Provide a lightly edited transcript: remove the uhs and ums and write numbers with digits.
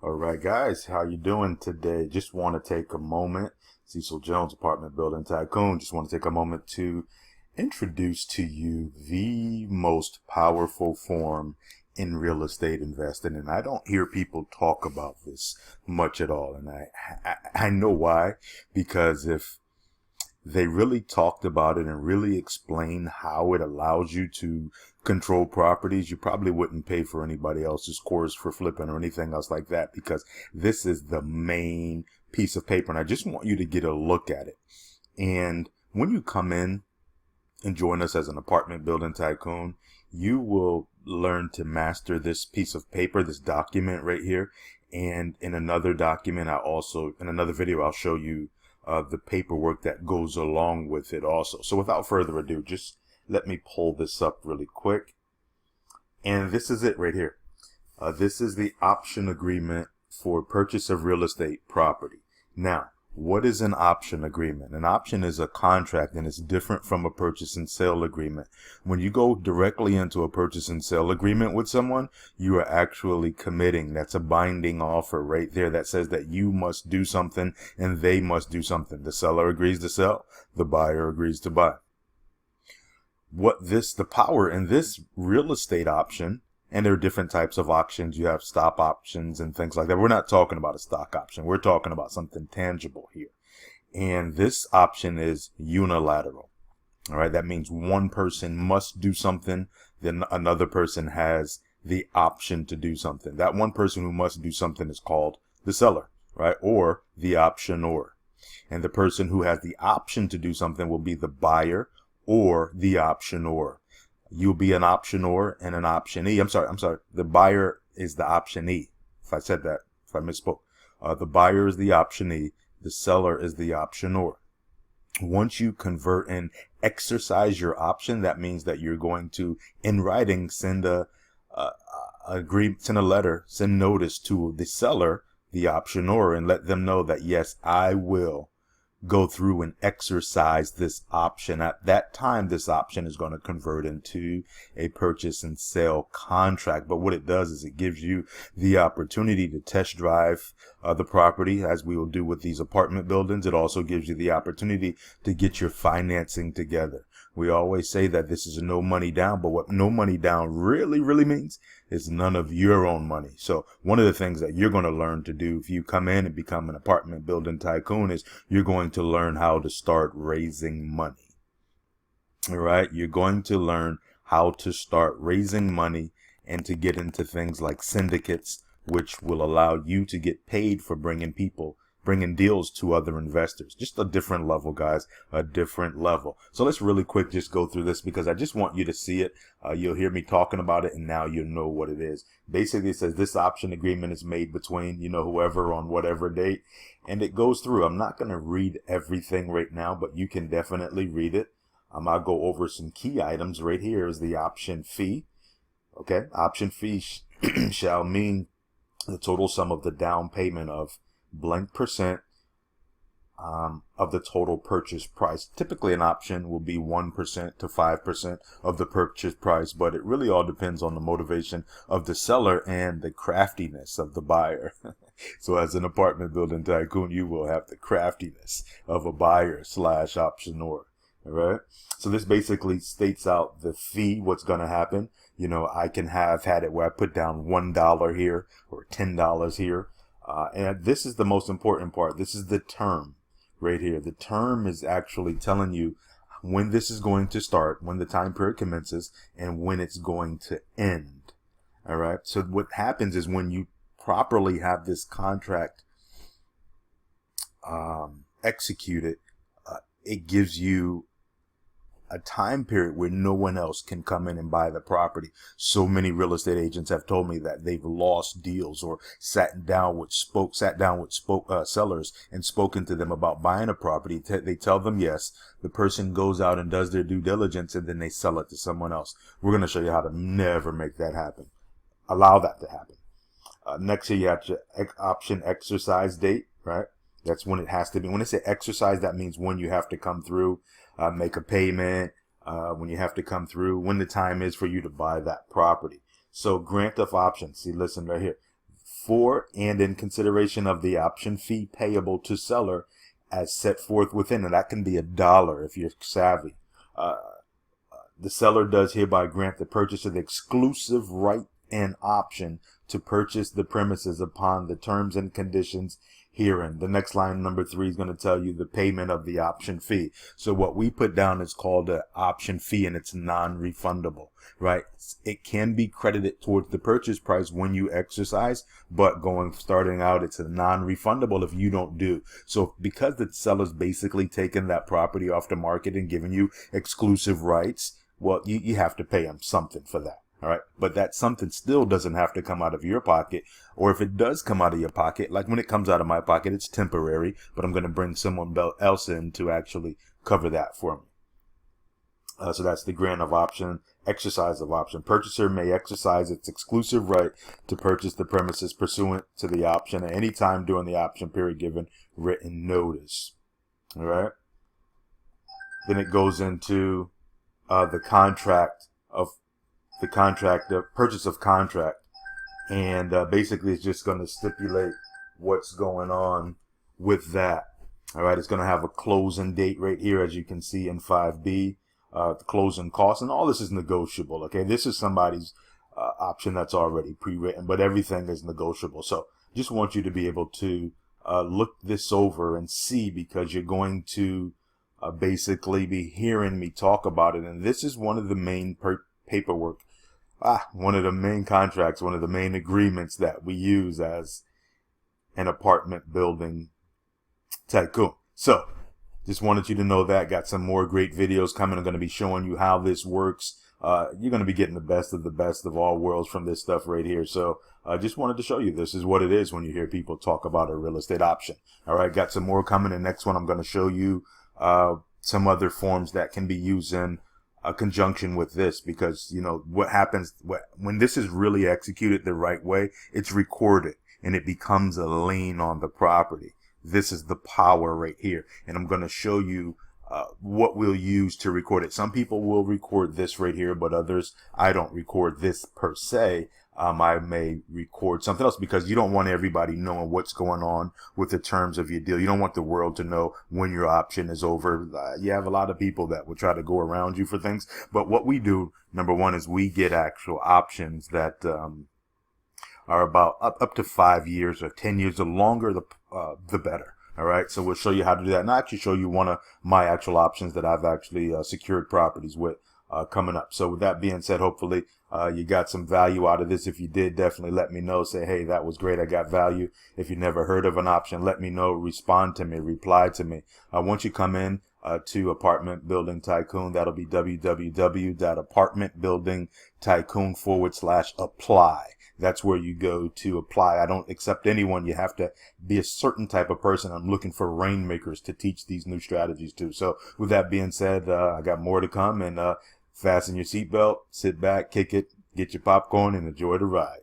All right, guys, how you doing today? Just want to take a moment. Cecil Jones, apartment building tycoon. Just want to take a moment to introduce to you the most powerful form in real estate investing. And I don't hear people talk about this much at all. And I know why, because if they really talked about it and really explained how it allows you to control properties, you probably wouldn't pay for anybody else's course for flipping or anything else like that, because this is the main piece of paper. And I just want you to get a look at it. And when you come in and join us as an apartment building tycoon, you will learn to master this piece of paper, this document right here. And in another document, in another video, I'll show you the paperwork that goes along with it also. So without further ado, just let me pull this up really quick. And this is it right here. This is the option agreement for purchase of real estate property. Now, what is an option agreement? An option is a contract, and it's different from a purchase and sale agreement. When you go directly into a purchase and sale agreement with someone, you are actually committing. That's a binding offer right there that says that you must do something and they must do something. The seller agrees to sell, the buyer agrees to buy. The power in this real estate option, and there are different types of options. You have stock options and things like that. We're not talking about a stock option. We're talking about something tangible here. And this option is unilateral. All right. That means one person must do something. Then another person has the option to do something. That one person who must do something is called the seller, right? Or the optionor. And the person who has the option to do something will be the buyer or the optionor. You'll be an optionor and an optionee. I'm sorry. The buyer is the optionee. If I misspoke. The buyer is the optionee. The seller is the optionor. Once you convert and exercise your option, that means that you're going to, in writing, send send notice to the seller, the optionor, and let them know that, yes, I will go through and exercise this option. At that time, this option is going to convert into a purchase and sale contract. But what it does is it gives you the opportunity to test drive the property, as we will do with these apartment buildings. It also gives you the opportunity to get your financing together. We always say that this is no money down, but what no money down really means is none of your own money. So one of the things that you're going to learn to do if you come in and become an apartment building tycoon is you're going to learn how to start raising money. All right. You're going to learn how to start raising money and to get into things like syndicates, which will allow you to get paid for bringing deals to other investors. Just a different level, guys, a different level. So let's really quick just go through this, because I just want you to see it. You'll hear me talking about it, and now you'll know what it is. Basically, it says this option agreement is made between, whoever on whatever date, and it goes through. I'm not going to read everything right now, but you can definitely read it. I'll go over some key items. Right here is the option fee. Okay, option fee shall mean the total sum of the down payment of blank percent of the total purchase price. Typically, an option will be 1% to 5% of the purchase price, but it really all depends on the motivation of the seller and the craftiness of the buyer. So as an apartment building tycoon, you will have the craftiness of a buyer / optionor. All right. So this basically states out the fee, what's going to happen. I can have had it where I put down $1 here or $10 here. And this is the most important part. This is the term right here. The term is actually telling you when this is going to start, when the time period commences, and when it's going to end. All right. So what happens is when you properly have this contract executed, it gives you a time period where no one else can come in and buy the property. So many real estate agents have told me that they've lost deals or sat down with sellers and spoken to them about buying a property. They tell them yes. The person goes out and does their due diligence, and then they sell it to someone else. We're going to show you how to never make that happen. Allow that to happen. Next here, you have your option exercise date, right? That's when it has to be. When I say exercise, that means when you have to come through, make a payment, when you have to come through, when the time is for you to buy that property. So grant of options. See, listen right here. for and in consideration of the option fee payable to seller as set forth within. And that can be $1 if you're savvy. The seller does hereby grant the purchaser the exclusive right and option to purchase the premises upon the terms and conditions herein. The next line, number 3, is going to tell you the payment of the option fee. So what we put down is called an option fee, and it's non-refundable, right? It can be credited towards the purchase price when you exercise, but starting out, it's a non-refundable if you don't do. So because the seller's basically taken that property off the market and giving you exclusive rights, well, you have to pay them something for that. All right. But that something still doesn't have to come out of your pocket. Or if it does come out of your pocket, like when it comes out of my pocket, it's temporary, but I'm going to bring someone else in to actually cover that for me. So that's the grant of option, exercise of option. Purchaser may exercise its exclusive right to purchase the premises pursuant to the option at any time during the option period given written notice. All right. Then it goes into the purchase of contract, and basically it's just going to stipulate what's going on with that. All right, it's going to have a closing date right here, as you can see in 5B, the closing costs, and all this is negotiable. Okay, this is somebody's option that's already pre-written, but everything is negotiable. So just want you to be able to look this over and see, because you're going to basically be hearing me talk about it. And this is one of the main paperwork, one of the main contracts, one of the main agreements that we use as an apartment building tycoon. So just wanted you to know that. Got some more great videos coming. I'm going to be showing you how this works. You're going to be getting the best of all worlds from this stuff right here. So I just wanted to show you this is what it is when you hear people talk about a real estate option. All right, got some more coming. The next one, I'm going to show you some other forms that can be used in conjunction with this, because you know what happens when this is really executed the right way. It's recorded and it becomes a lien on the property. This is the power right here, and I'm going to show you what we'll use to record it. Some people will record this right here, but others, I don't record this per se. I may record something else, because you don't want everybody knowing what's going on with the terms of your deal. You don't want the world to know when your option is over. You have a lot of people that will try to go around you for things. But what we do, number one, is we get actual options that are about up to 5 years or 10 years. The longer, the better. All right. So we'll show you how to do that. And I'll actually show you one of my actual options that I've actually secured properties with coming up. So with that being said, hopefully you got some value out of this. If you did, definitely let me know. Say, hey, that was great. I got value. If you never heard of an option, let me know. Respond to me. Reply to me. Once you come in to Apartment Building Tycoon, that'll be www.apartmentbuildingtycoon.com/apply. That's where you go to apply. I don't accept anyone. You have to be a certain type of person. I'm looking for rainmakers to teach these new strategies to. So with that being said, I got more to come, and fasten your seatbelt, sit back, kick it, get your popcorn, and enjoy the ride.